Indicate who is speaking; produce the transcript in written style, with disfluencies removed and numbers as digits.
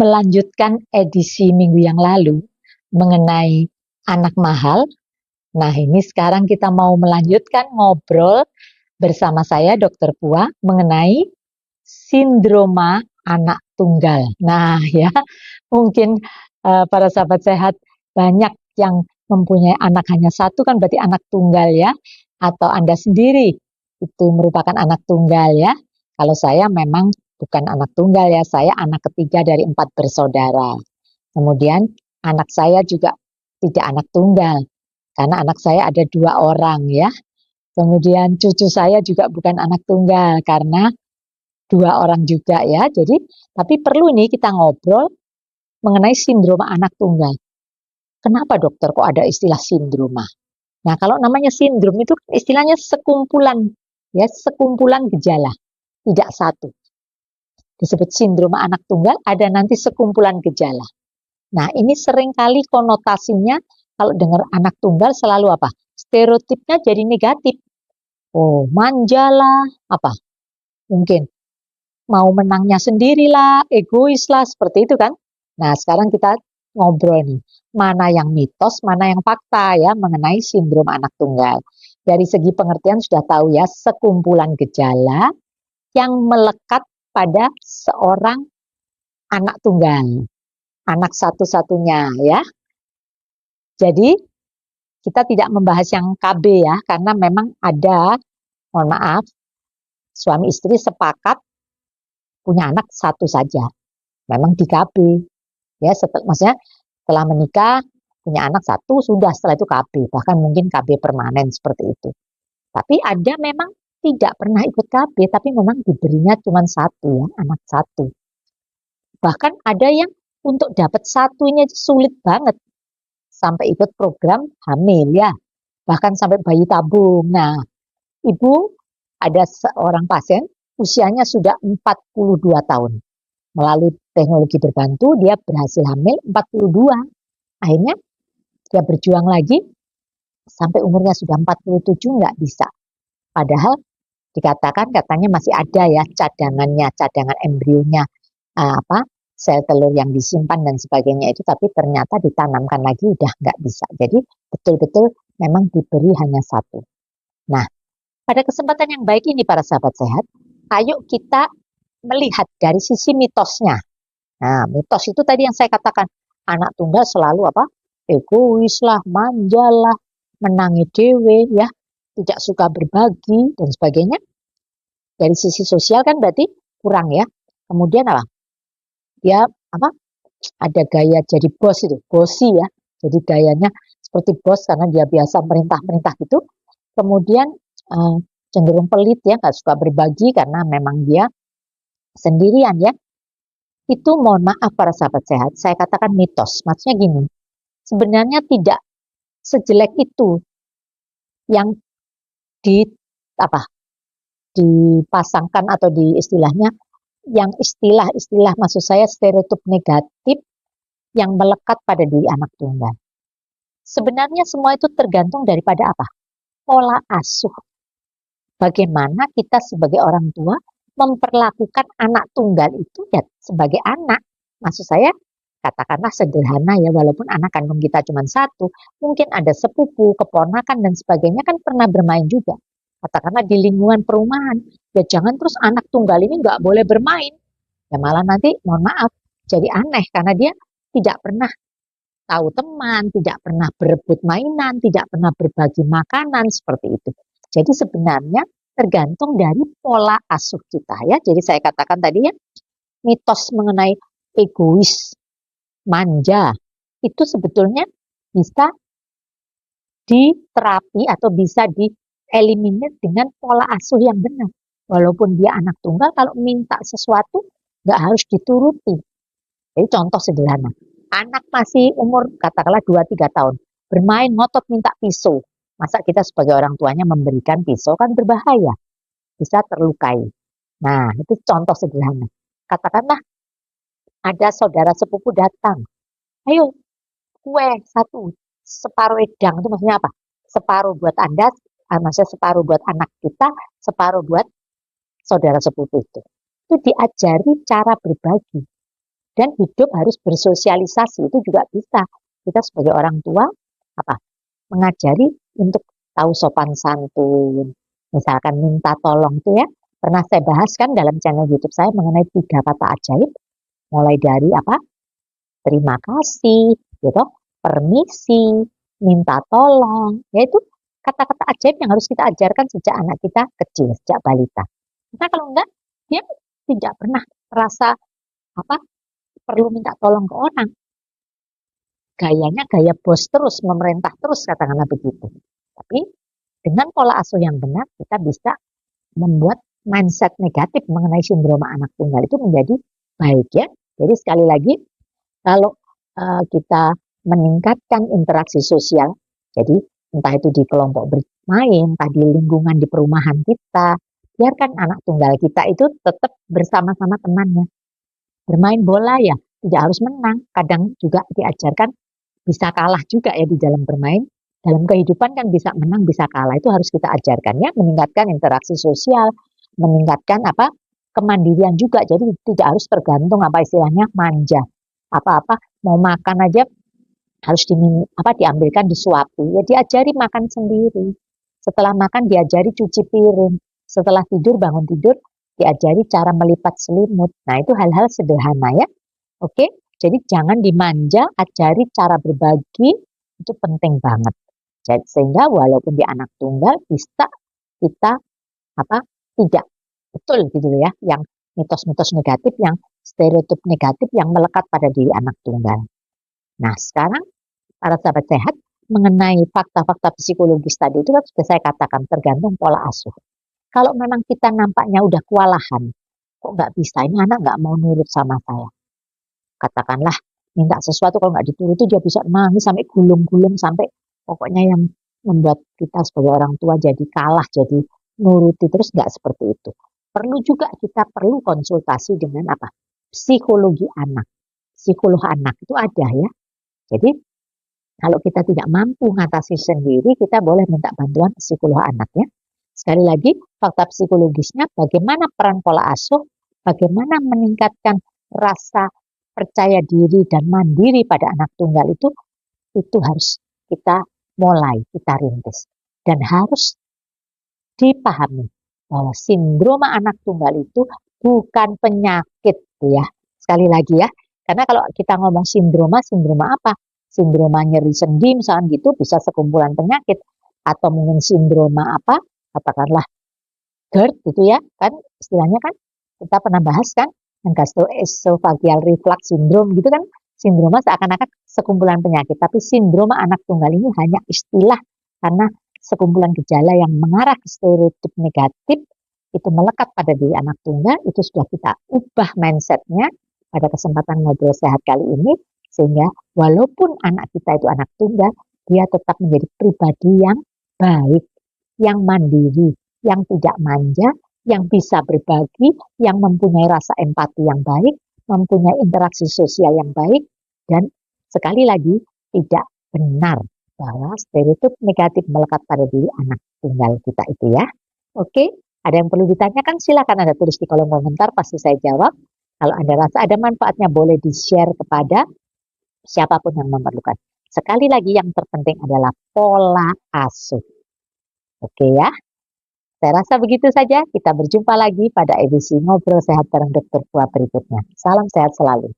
Speaker 1: melanjutkan edisi minggu yang lalu mengenai anak mahal. Nah, ini sekarang kita mau melanjutkan ngobrol bersama saya Dr. Pua mengenai sindroma anak tunggal. Nah, ya, mungkin para sahabat sehat banyak yang mempunyai anak hanya satu, kan berarti anak tunggal ya, atau Anda sendiri itu merupakan anak tunggal ya. Kalau saya memang bukan anak tunggal ya, saya anak ketiga dari 4 bersaudara. Kemudian anak saya juga tidak anak tunggal, karena anak saya ada 2 orang ya. Kemudian cucu saya juga bukan anak tunggal, karena 2 orang juga ya. Jadi, tapi perlu nih kita ngobrol mengenai sindroma anak tunggal. Kenapa dokter kok ada istilah sindroma? Nah, kalau namanya sindrom itu istilahnya sekumpulan ya, sekumpulan gejala, tidak satu. Disebut sindroma anak tunggal, ada nanti sekumpulan gejala. Nah, ini seringkali konotasinya kalau dengar anak tunggal selalu apa? Stereotipnya jadi negatif. Oh, manjalah, apa? Mungkin mau menangnya sendirilah, egois lah, seperti itu kan. Nah, sekarang kita ngobrol nih, mana yang mitos, mana yang fakta ya mengenai sindrom anak tunggal. Dari segi pengertian sudah tahu ya, sekumpulan gejala yang melekat pada seorang anak tunggal, anak satu-satunya ya. Jadi kita tidak membahas yang KB ya, karena memang ada, mohon maaf, suami istri sepakat punya anak satu saja, memang di KB ya, maksudnya setelah menikah punya anak satu sudah, setelah itu KB, bahkan mungkin KB permanen seperti itu. Tapi ada memang tidak pernah ikut KB, tapi memang diberinya cuma satu ya, anak satu. Bahkan ada yang untuk dapat satunya sulit banget, sampai ikut program hamil ya, bahkan sampai bayi tabung. Nah, ibu ada seorang pasien usianya sudah 42 tahun. Melalui teknologi berbantu, dia berhasil hamil 42. Akhirnya dia berjuang lagi, sampai umurnya sudah 47 nggak bisa. Padahal dikatakan katanya masih ada ya cadangannya, cadangan embrionya, sel telur yang disimpan dan sebagainya itu, tapi ternyata ditanamkan lagi udah nggak bisa. Jadi betul-betul memang diberi hanya satu. Nah, pada kesempatan yang baik ini para sahabat sehat, ayo kita melihat dari sisi mitosnya. Nah, mitos itu tadi yang saya katakan, anak tunggal selalu apa? Egois lah, manja lah, menangi dewe ya, tidak suka berbagi dan sebagainya. Dari sisi sosial kan berarti kurang ya. Kemudian apa? Dia apa? Ada gaya jadi bos itu, bosi ya. Jadi gayanya seperti bos karena dia biasa merintah-merintah gitu. Kemudian cenderung pelit ya, nggak suka berbagi karena memang dia sendirian ya. Itu mohon maaf para sahabat sehat, saya katakan mitos. Maksudnya gini, sebenarnya tidak sejelek itu yang dipasangkan atau di istilahnya, yang istilah maksud saya stereotip negatif yang melekat pada diri anak tunggal. Sebenarnya semua itu tergantung daripada apa? Pola asuh. Bagaimana kita sebagai orang tua memperlakukan anak tunggal itu ya sebagai anak. Maksud saya katakanlah sederhana ya, walaupun anak kandung kita cuma satu, mungkin ada sepupu, keponakan dan sebagainya kan pernah bermain juga. Katakanlah di lingkungan perumahan, ya jangan terus anak tunggal ini nggak boleh bermain. Ya malah nanti mohon maaf jadi aneh karena dia tidak pernah tahu teman, tidak pernah berebut mainan, tidak pernah berbagi makanan seperti itu. Jadi sebenarnya tergantung dari pola asuh kita ya. Jadi saya katakan tadi ya, mitos mengenai egois, manja, itu sebetulnya bisa diterapi atau bisa dieliminir dengan pola asuh yang benar. Walaupun dia anak tunggal, kalau minta sesuatu nggak harus dituruti. Jadi contoh sederhana, anak masih umur katakanlah 2-3 tahun, bermain ngotot minta pisau. Masa kita sebagai orang tuanya memberikan pisau, kan berbahaya, bisa terlukai. Nah, itu contoh sederhana. Katakanlah ada saudara sepupu datang, ayo kue satu, separuh edang, itu maksudnya apa? Separuh buat Anda, maksudnya separuh buat anak kita, separuh buat saudara sepupu itu. Itu diajari cara berbagi. Dan hidup harus bersosialisasi, itu juga bisa. Kita sebagai orang tua mengajari untuk tahu sopan santun. Misalkan minta tolong tuh ya, pernah saya bahas kan dalam channel YouTube saya mengenai 3 kata ajaib, mulai dari terima kasih, gitu, permisi, minta tolong, yaitu kata-kata ajaib yang harus kita ajarkan sejak anak kita kecil, sejak balita. Karena kalau enggak, dia tidak pernah merasa perlu minta tolong ke orang. Gayanya gaya bos terus, memerintah terus, katakanlah begitu. Tapi dengan pola asuh yang benar, kita bisa membuat mindset negatif mengenai sindroma anak tunggal itu menjadi baik ya. Jadi sekali lagi, kalau kita meningkatkan interaksi sosial, jadi entah itu di kelompok bermain, entah di lingkungan di perumahan kita, biarkan anak tunggal kita itu tetap bersama-sama temannya. Bermain bola ya, tidak harus menang, kadang juga diajarkan bisa kalah juga ya di dalam bermain. Dalam kehidupan kan bisa menang, bisa kalah. Itu harus kita ajarkan ya, meningkatkan interaksi sosial, meningkatkan kemandirian juga. Jadi tidak harus tergantung istilahnya manja. Apa-apa mau makan aja harus diambilkan disuapi. Ya diajari makan sendiri. Setelah makan diajari cuci piring. Setelah tidur, bangun tidur, diajari cara melipat selimut. Nah, itu hal-hal sederhana ya. Oke? Jadi jangan dimanja, ajari cara berbagi, itu penting banget. Jadi, sehingga walaupun di anak tunggal bisa kita tidak betul gitu ya, yang mitos-mitos negatif, yang stereotip negatif yang melekat pada diri anak tunggal. Nah, sekarang para sahabat sehat mengenai fakta-fakta psikologis tadi itu kan sudah saya katakan tergantung pola asuh. Kalau memang kita nampaknya udah kewalahan, kok nggak bisa, ini anak nggak mau nurut sama saya. Katakanlah minta sesuatu, kalau nggak dituruti dia bisa nangis sampai gulung-gulung, sampai pokoknya yang membuat kita sebagai orang tua jadi kalah, jadi nuruti terus, nggak seperti itu. Perlu juga kita perlu konsultasi dengan psikologi anak, psikolog anak itu ada ya. Jadi kalau kita tidak mampu mengatasi sendiri, kita boleh minta bantuan psikolog anak ya. Sekali lagi, fakta psikologisnya bagaimana peran pola asuh, bagaimana meningkatkan rasa percaya diri dan mandiri pada anak tunggal itu harus kita mulai, kita rintis. Dan harus dipahami bahwa sindroma anak tunggal itu bukan penyakit ya. Sekali lagi ya, karena kalau kita ngomong sindroma apa? Sindroma nyeri sendi misalnya gitu, bisa sekumpulan penyakit. Atau mungkin sindroma katakanlah GERD gitu ya, kan istilahnya kan kita pernah bahas kan, yang gastroesophageal reflux syndrome gitu kan, sindroma seakan-akan sekumpulan penyakit, tapi sindroma anak tunggal ini hanya istilah karena sekumpulan gejala yang mengarah ke stereotip negatif itu melekat pada diri anak tunggal. Itu sudah kita ubah mindsetnya pada kesempatan ngobrol sehat kali ini, sehingga walaupun anak kita itu anak tunggal, dia tetap menjadi pribadi yang baik, yang mandiri, yang tidak manja, yang bisa berbagi, yang mempunyai rasa empati yang baik, mempunyai interaksi sosial yang baik, dan sekali lagi tidak benar bahwa stereotip negatif melekat pada diri anak tunggal kita itu ya. Oke, ada yang perlu ditanyakan silakan Anda tulis di kolom komentar, pasti saya jawab. Kalau Anda rasa ada manfaatnya boleh di-share kepada siapapun yang memerlukan. Sekali lagi yang terpenting adalah pola asuh. Oke ya. Saya rasa begitu saja. Kita berjumpa lagi pada edisi Ngobrol Sehat bareng Dr. Pua berikutnya. Salam sehat selalu.